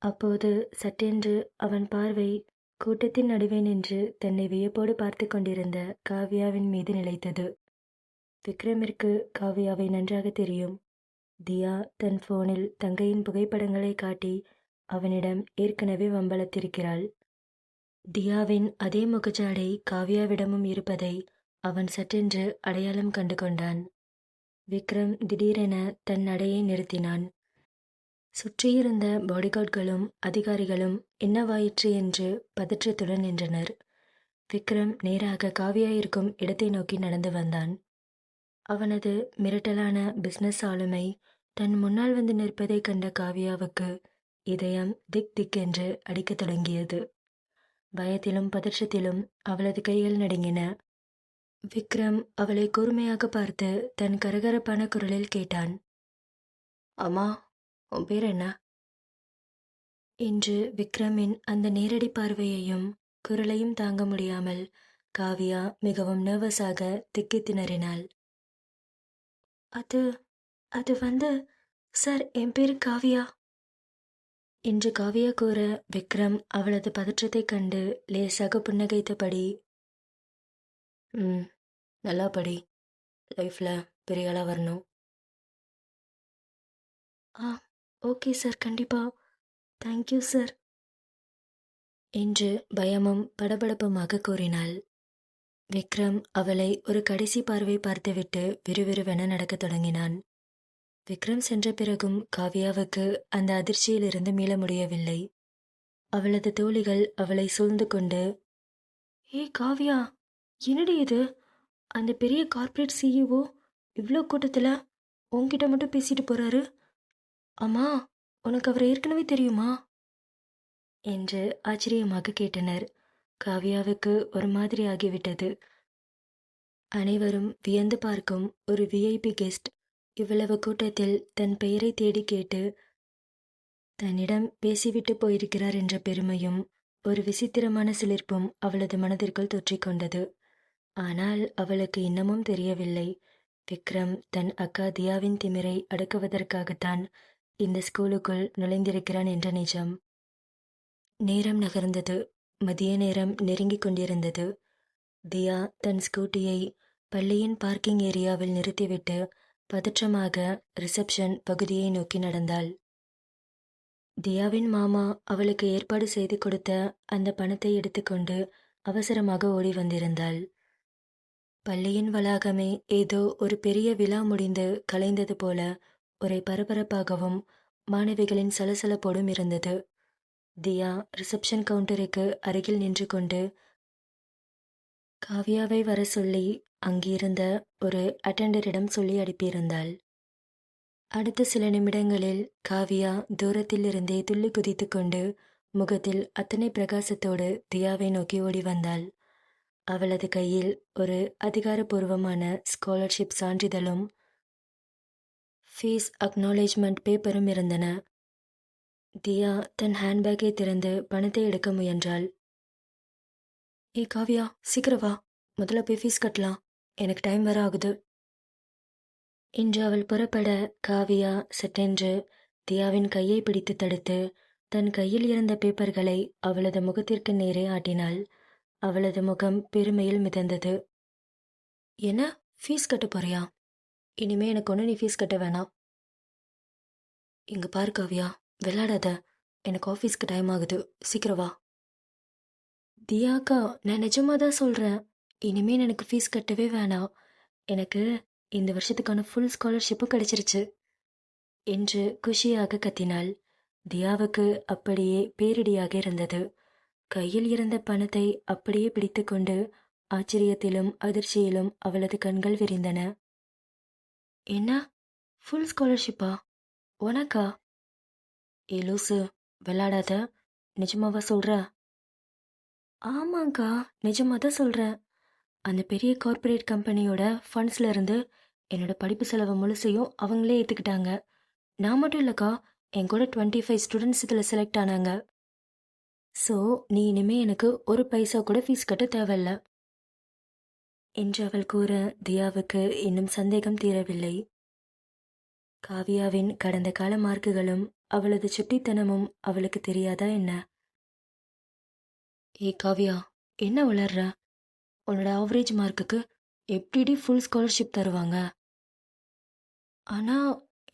அப்போது சட்டென்று அவன் பார்வை கூட்டத்தின் நடுவே நின்று தன்னை வியப்போடு பார்த்து கொண்டிருந்த காவ்யாவின் மீது நிலைத்தது. விக்ரமிற்கு காவ்யாவை நன்றாக தெரியும். தியா தன் போனில் தங்கையின் புகைப்படங்களை காட்டி அவனிடம் ஏற்கனவே வம்பளத்திருக்கிறாள். தியாவின் அதே முகஜாடை காவ்யாவிடமும் இருப்பதை அவன் சட்டென்று அடையாளம் கண்டு கொண்டான். விக்ரம் திடீரென தன் நடையை நிறுத்தினான். சுற்றியிருந்த பாடிகார்ட்களும் அதிகாரிகளும் என்னவாயிற்று என்று பதற்றத்துடன் நின்றனர். விக்ரம் நேராக காவ்யா இருக்கும் இடத்தை நோக்கி நடந்து வந்தான். அவனது மிரட்டலான பிசினஸ் ஆளுமை தன் முன்னால் வந்து நிற்பதை கண்ட காவ்யாவுக்கு இதயம் திக் திக் என்று அடிக்கத் தொடங்கியது. பயத்திலும் பதற்றத்திலும் அவளது கைகள் நடுங்கின. விக்ரம் அவளை கூர்மையாக பார்த்து தன் கரகரப்பான குரலில் கேட்டான். அம்மா, உன் பேர் என்ன என்று விக்ரமின் அந்த நேரடி பார்வையையும் குரலையும் தாங்க முடியாமல் காவ்யா மிகவும் நர்வஸாக திக்கி திணறினாள். அது அது வந்து சார், என் பேரு காவ்யா என்று காவ்யா கூற விக்ரம் அவளது பதற்றத்தைக் கண்டு லேசாக புன்னகைத்தபடி, நல்லா படி, லைஃப்ல பெரிய ஆளா வரணும். ஆ, ஓகே சார், கண்டிப்பா, தேங்க்யூ சார் என்று பயமும் படபடப்புமாக கூறினாள். விக்ரம் அவளை ஒரு கடைசி பார்வை பார்த்துவிட்டு விறுவிறுவென நடக்கத் தொடங்கினான். விக்ரம் சென்ற பிறகும் காவ்யாவுக்கு அந்த அதிர்ச்சியிலிருந்து மீள முடியவில்லை. அவளது தோழிகள் அவளை சூழ்ந்து கொண்டு, ஏ காவ்யா, என்னடி இது? அந்த பெரிய கார்ப்பரேட் சிஇஓ இவ்வளோ கூட்டத்தில் உன்கிட்ட மட்டும் பேசிட்டு போறாரு. அம்மா, உனக்கு அவரை ஏற்கனவே தெரியுமா என்று ஆச்சரியமாக கேட்டனர். காவ்யாவுக்கு ஒரு மாதிரி ஆகிவிட்டது. அனைவரும் வியந்து பார்க்கும் ஒரு விஐபி கெஸ்ட் இவ்வளவு கூட்டத்தில் தன் பெயரை தேடி கேட்டு தன்னிடம் பேசிவிட்டு போயிருக்கிறார் என்ற பெருமையும் ஒரு விசித்திரமான சிலிர்ப்பும் அவளது மனதிற்குள் தொற்றிக்கொண்டது. ஆனால் அவளுக்கு இன்னமும் தெரியவில்லை, விக்ரம் தன் அக்கா தியாவின் திமிரை அடக்குவதற்காகத்தான் இந்த ஸ்கூலுக்குள் நுழைந்திருக்கிறான் என்ற நிஜம். நேரம் நகர்ந்தது. மதிய நேரம் நெருங்கிக் கொண்டிருந்தது. தியா தன் ஸ்கூட்டியை பள்ளியின் பார்க்கிங் ஏரியாவில் நிறுத்திவிட்டு பதற்றமாக ரிசப்ஷன் பகுதியை நோக்கி நடந்தாள். தியாவின் மாமா அவளுக்கு ஏற்பாடு செய்து கொடுத்த அந்த பணத்தை எடுத்துக்கொண்டு அவசரமாக ஓடி வந்திருந்தாள். பள்ளியின் வளாகமே ஏதோ ஒரு பெரிய விழா முடிந்து கலைந்தது போல ஒரே பரபரப்பாகவும் மாணவிகளின் சலசலப்போடும் இருந்தது. தியா ரிசப்ஷன் கவுண்டருக்கு அருகில் நின்று கொண்டு காவ்யாவை வர சொல்லி அங்கிருந்த ஒரு அட்டெண்டரிடம் சொல்லி அனுப்பியிருந்தாள். அடுத்த சில நிமிடங்களில் காவ்யா தூரத்திலிருந்தே துள்ளி குதித்து கொண்டு முகத்தில் அத்தனை பிரகாசத்தோடு தியாவை நோக்கி ஓடி வந்தாள். அவளது கையில் ஒரு அதிகாரப்பூர்வமான ஸ்காலர்ஷிப் சான்றிதழும் ஃபீஸ் அக்னாலேஜ்மெண்ட் பேப்பரும் இருந்தன. தியா தன் ஹேண்ட்பேக்கை திறந்து பணத்தை எடுக்க முயன்றாள். ஏ காவ்யா, சீக்கிரம் வா, முதல்ல போய் ஃபீஸ் கட்டலாம், எனக்கு டைம் வர ஆகுது என்று அவள் புறப்பட காவ்யா சட்டென்று தியாவின் கையை பிடித்து தடுத்து தன் கையில் இருந்த பேப்பர்களை அவளது முகத்திற்கு நேரே ஆட்டினாள். அவளது முகம் பெருமையில் மிதந்தது. என்ன, ஃபீஸ் கட்ட போறியா? இனிமே எனக்கு ஒன்று நீ ஃபீஸ் கட்ட வேணாம். இங்க பாரு காவ்யா, விளையாடாத, எனக்கு ஆஃபீஸ்க்கு டைம் ஆகுது, சீக்கிரம் வா. தியாக்கா, நான் நிஜமா தான் சொல்கிறேன், இனிமேல் எனக்கு ஃபீஸ் கட்டவே வேணாம். எனக்கு இந்த வருஷத்துக்கான ஃபுல் ஸ்காலர்ஷிப்பும் கிடைச்சிருச்சு என்று குஷியாக கத்தினாள். தியாவுக்கு அப்படியே பேரிடியாக இருந்தது. கையில் இருந்த பணத்தை அப்படியே பிடித்துக்கொண்டு ஆச்சரியத்திலும் அதிர்ச்சியிலும் அவளது கண்கள் விரிந்தன. என்ன, ஃபுல் ஸ்காலர்ஷிப்பா? உனக்கா? ஏ லூசு, விளாடாத. நிஜமாவா சொல்ற? ஆமாங்க்கா, நிஜமா தான் சொல்றேன். அந்த பெரிய கார்ப்பரேட் கம்பெனியோட ஃபண்ட்ஸ்ல இருந்து என்னோட படிப்பு செலவு முழுசையும் அவங்களே ஏத்துக்கிட்டாங்க. நான் மட்டும் இல்லக்கா, என் கூட 25 ஸ்டூடெண்ட்ஸ் இதில் செலக்ட் ஆனாங்க. ஸோ நீ இனிமே எனக்கு ஒரு பைசா கூட ஃபீஸ் கட்ட தேவையில்ல என்று அவள் கூற தியாவுக்கு இன்னும் சந்தேகம் தீரவில்லை. காவியாவின் கடந்த கால மார்க்குகளும் அவளது சுட்டித்தனமும் அவளுக்கு தெரியாதா என்ன? ஏ காவியா, என்ன உளர்ற? உன்னோட ஆவரேஜ் மார்க்குக்கு எப்படி ஃபுல் ஸ்காலர்ஷிப் தருவாங்க? ஆனா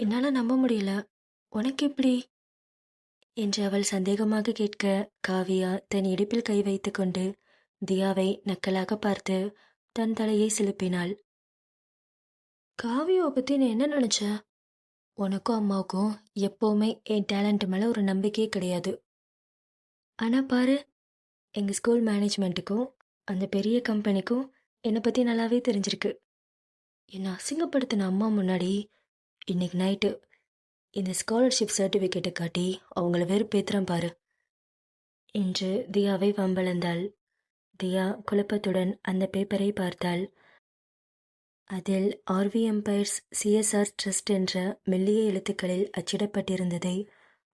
என்னால நம்ப முடியல. உனக்கு எப்படி? என்று அவள் சந்தேகமாக கேட்க காவியா தன் இடுப்பில் கை வைத்துக்கொண்டு தியாவை நக்கலாக பார்த்து தன் தலையை சிலுப்பினாள். காவியாவை பத்தி நீ என்ன நினைச்ச? உனக்கும் அம்மாவுக்கும் எப்பவுமே என் டேலண்ட் மேல ஒரு நம்பிக்கையே கிடையாது. ஆனா பாரு, எங்க ஸ்கூல் மேனேஜ்மெண்ட்டுக்கும் அந்த பெரிய கம்பெனிக்கும் என்னை பத்தி நல்லாவே தெரிஞ்சிருக்கு. என்னை அசிங்கப்படுத்தின அம்மா முன்னாடி இன்னைக்கு நைட்டு இந்த ஸ்காலர்ஷிப் சர்டிஃபிகேட்டை காட்டி அவங்கள வெறுப்பேத்துறேன் பாரு என்று தியாவை வம்பளந்தாள். தியா குழப்பத்துடன் அந்த பேப்பரை பார்த்தாள். அதில் ஆர்வி எம்பையர்ஸ் சிஎஸ்ஆர் ட்ரஸ்ட் என்ற மெல்லிய எழுத்துக்களில் அச்சிடப்பட்டிருந்ததை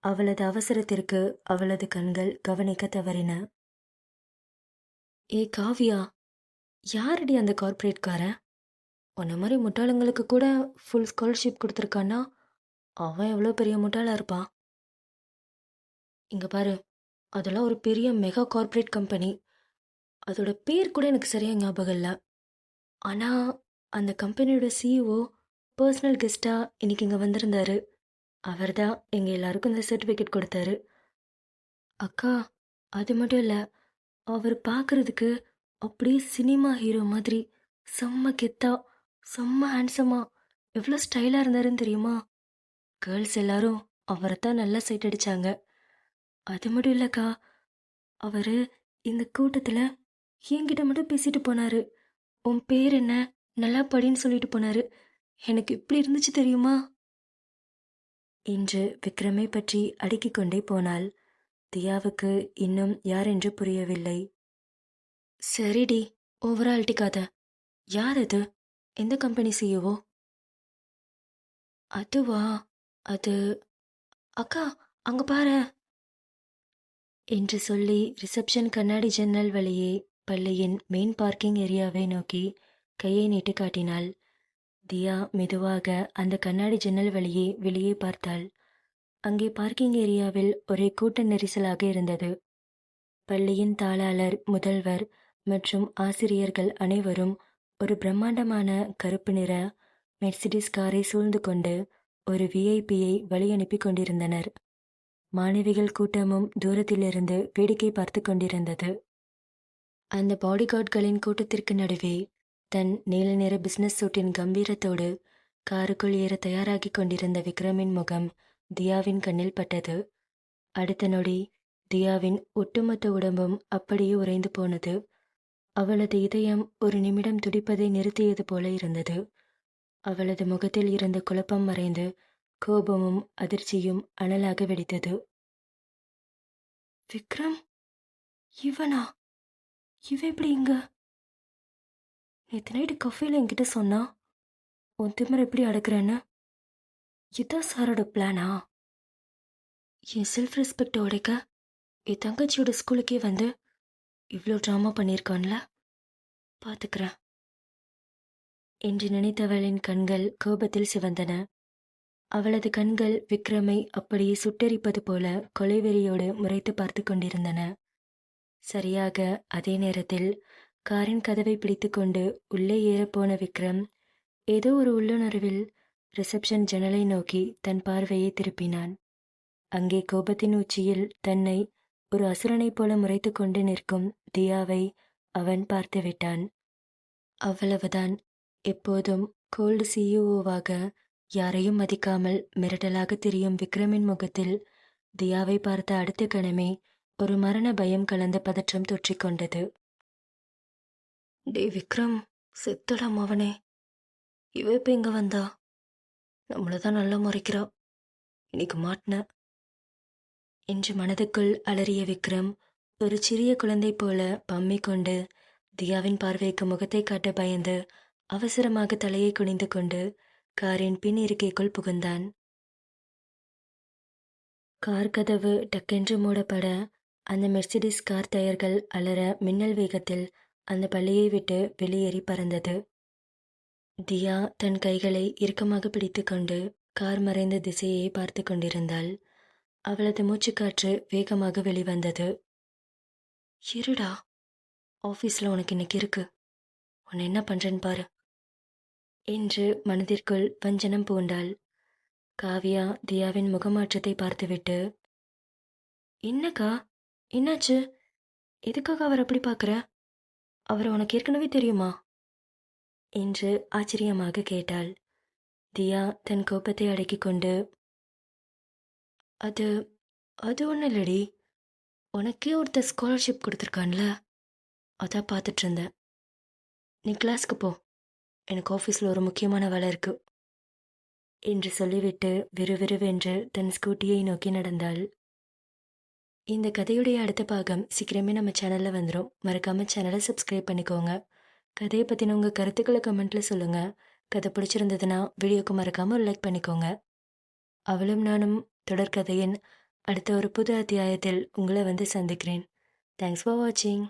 அவளது அவசரத்திற்கு அவளது கண்கள் கவனிக்க தவறின. ஏ காவியா, யாரடி அந்த கார்ப்பரேட்காரன்? உன்ன மாதிரி முட்டாளுங்களுக்கு கூட ஃபுல் ஸ்காலர்ஷிப் கொடுத்துருக்கான்னா அவன் எவ்வளோ பெரிய முட்டாளா இருப்பான். இங்க பாரு, அதெல்லாம் ஒரு பெரிய மெகா கார்ப்பரேட் கம்பெனி. அதோட பேர் கூட எனக்கு சரியா ஞாபகம் இல்லை. ஆனா அந்த கம்பெனியோட சிஇஓ பர்சனல் கெஸ்டா இன்னைக்கு இங்க வந்திருந்தாரு. அவர் தான் எங்க எல்லாருக்கும் இந்த சர்டிஃபிகேட் கொடுத்தாரு. அக்கா, அது மட்டும் இல்ல, அவர் பார்க்கறதுக்கு அப்படியே சினிமா ஹீரோ மாதிரி செம்ம கெத்தா, செம்ம ஹேண்ட்ஸமா, எவ்வளோ ஸ்டைலாக இருந்தாருன்னு தெரியுமா? கேர்ள்ஸ் எல்லாரும் அவரை தான் நல்லா சைட் அடிச்சாங்க. அது மட்டும் இல்லக்கா, அவர் இந்த கூட்டத்தில் என்கிட்ட மட்டும் பேசிட்டு போனாரு. உன் பேர் என்ன, நல்லா படின்னு சொல்லிட்டு போனாரு. எனக்கு இப்படி இருந்துச்சு தெரியுமா என்று விக்ரமை பற்றி அடுக்கிக் கொண்டே போனாள். தியாவுக்கு இன்னும் யாரென்று புரியவில்லை. சரிடி, ஓவரா அழட்டிக்காத. யார் அது? எந்த கம்பெனி சிஇஓ? அதுவா? அது அக்கா, அங்க பாரு என்று சொல்லி ரிசப்ஷன் கண்ணாடி ஜன்னல் வழியே பள்ளியின் மெயின் பார்க்கிங் ஏரியாவை நோக்கி கையை நீட்டி காட்டினாள். தியா மெதுவாக அந்த கண்ணாடி ஜன்னல் வழியே வெளியே பார்த்தாள். அங்கே பார்க்கிங் ஏரியாவில் ஒரே கூட்ட நெரிசலாக இருந்தது. பள்ளியின் தாளாளர், முதல்வர் மற்றும் ஆசிரியர்கள் அனைவரும் ஒரு பிரம்மாண்டமான கருப்பு நிற மெர்சிடிஸ் காரை சூழ்ந்து கொண்டு ஒரு விஐபியை வழி அனுப்பி கொண்டிருந்தனர். மாணவிகள் கூட்டமும் தூரத்திலிருந்து வேடிக்கை பார்த்து கொண்டிருந்தது. அந்த பாடிகார்ட்களின் கூட்டத்திற்கு நடுவே தன் நீல நிற பிசினஸ் சூட்டின் கம்பீரத்தோடு காருக்குள் ஏற தயாராகி கொண்டிருந்த விக்ரமின் முகம் தியாவின் கண்ணில் பட்டது. அடுத்த நொடி தியாவின் ஒட்டுமொத்த உடம்பும் அப்படியே உறைந்து போனது. அவளது இதயம் ஒரு நிமிடம் துடிப்பதை நிறுத்தியது போல இருந்தது. அவளது முகத்தில் இருந்த குழப்பம் மறைந்து கோபமும் அதிர்ச்சியும் அனலாக வெடித்தது. விக்ரம், இவனா? இவன் எப்படி இங்க? நேற்று நைட்டு கஃபேல என்கிட்ட சொன்னா உன் திமிர எப்படி அடக்குறேன்னு. இதான் சாரோட பிளானா? என் செல்ஃப் ரெஸ்பெக்டை உடைக்க என் தங்கச்சியோட ஸ்கூலுக்கே வந்து இவ்வளோ ட்ராமா பண்ணியிருக்கான்ல, பார்த்துக்கிறேன் என்று நினைத்தவளின் கண்கள் கோபத்தில் சிவந்தன. அவளது கண்கள் விக்ரமை அப்படியே சுட்டெரிப்பது போல கொலைவெறியோடு முறைத்து பார்த்து கொண்டிருந்தன. சரியாக அதே நேரத்தில் காரின் கதவை பிடித்துக்கொண்டு உள்ளே ஏறப்போன விக்ரம் ஏதோ ஒரு உள்ளுணர்வில் ரிசப்ஷன் ஜன்னலை நோக்கி தன் பார்வையை திருப்பினான். அங்கே கோபத்தின் உச்சியில் தன்னை ஒரு அசுரனைப் போல முறைத்து கொண்டு நிற்கும் தியாவை அவன் பார்த்து விட்டான். அவ்வளவுதான். எப்போதும் கோல்டு சிஇஓவாக யாரையும் மதிக்காமல் மிரட்டலாக திரியும் விக்ரமின் முகத்தில் தியாவை பார்த்த அடுத்த கணமே ஒரு மரண பயம் கலந்த பதற்றம் தொற்றிக்கொண்டது. டே விக்ரம், செத்துடாம் அவனே. இவ இப்ப இங்க வந்தா? நம்மளதான் நல்லா முறைக்கிறா. இன்னைக்கு மாட்டின என்று மனதுக்குள் அலறிய விக்ரம் ஒரு சிறிய குழந்தை போல பம்மிக் கொண்டு தியாவின் பார்வைக்கு முகத்தை காட்ட பயந்து அவசரமாக தலையை குனிந்து கொண்டு காரின் பின் இருக்கைக்குள் புகுந்தான். கார் கதவு டக்கென்று மூடப்பட அந்த மெர்சிடிஸ் கார் டயர்கள் அலற மின்னல் வேகத்தில் அந்த பள்ளியை விட்டு வெளியேறி பறந்தது. தியா தன் கைகளை இறுக்கமாக பிடித்துக்கொண்டு கார் மறைந்த திசையை பார்த்து கொண்டிருந்தாள். அவளது மூச்சுக்காற்று வேகமாக வெளிவந்தது. இருடா, ஆஃபீஸில் உனக்கு இன்னைக்கு இருக்கு, உன்னை என்ன பண்றேன்னு பாரு என்று மனதிற்குள் வஞ்சனம் பூண்டாள். காவியா தியாவின் முகமாற்றத்தை பார்த்துவிட்டு, என்னக்கா, என்னாச்சு? எதுக்காக அவர் அப்படி பார்க்குற? அவரை உனக்கு ஏற்கனவே தெரியுமா என்று ஆச்சரியமாக கேட்டாள். தியா தன் கோபத்தை அடக்கிக் கொண்டு, அது அது ஒன்றும் இல்லடி, உனக்கே ஒருத்தர் ஸ்காலர்ஷிப் கொடுத்துருக்கான்ல, அதான் பார்த்துட்டு இருந்தேன். நீ கிளாஸ்க்கு போ, எனக்கு ஆஃபீஸில் ஒரு முக்கியமான வேலை இருக்கு என்று சொல்லிவிட்டு விறுவிறுவென்று தன் ஸ்கூட்டியை நோக்கி நடந்தாள். இந்த கதையுடைய அடுத்த பாகம் சீக்கிரமே நம்ம சேனலில் வந்துடும். மறக்காம சேனலை சப்ஸ்கிரைப் பண்ணிக்கோங்க. கதையை பற்றின உங்கள் கருத்துக்களை கமெண்ட்டில் சொல்லுங்கள். கதை பிடிச்சிருந்ததுன்னா வீடியோக்கு மறக்காமல் ஒரு லைக் பண்ணிக்கோங்க. அவளும் நானும் தொடர்கதையின் அடுத்த ஒரு புது அத்தியாயத்தில் உங்களை வந்து சந்திக்கிறேன். தேங்க்ஸ் ஃபார் வாட்சிங்.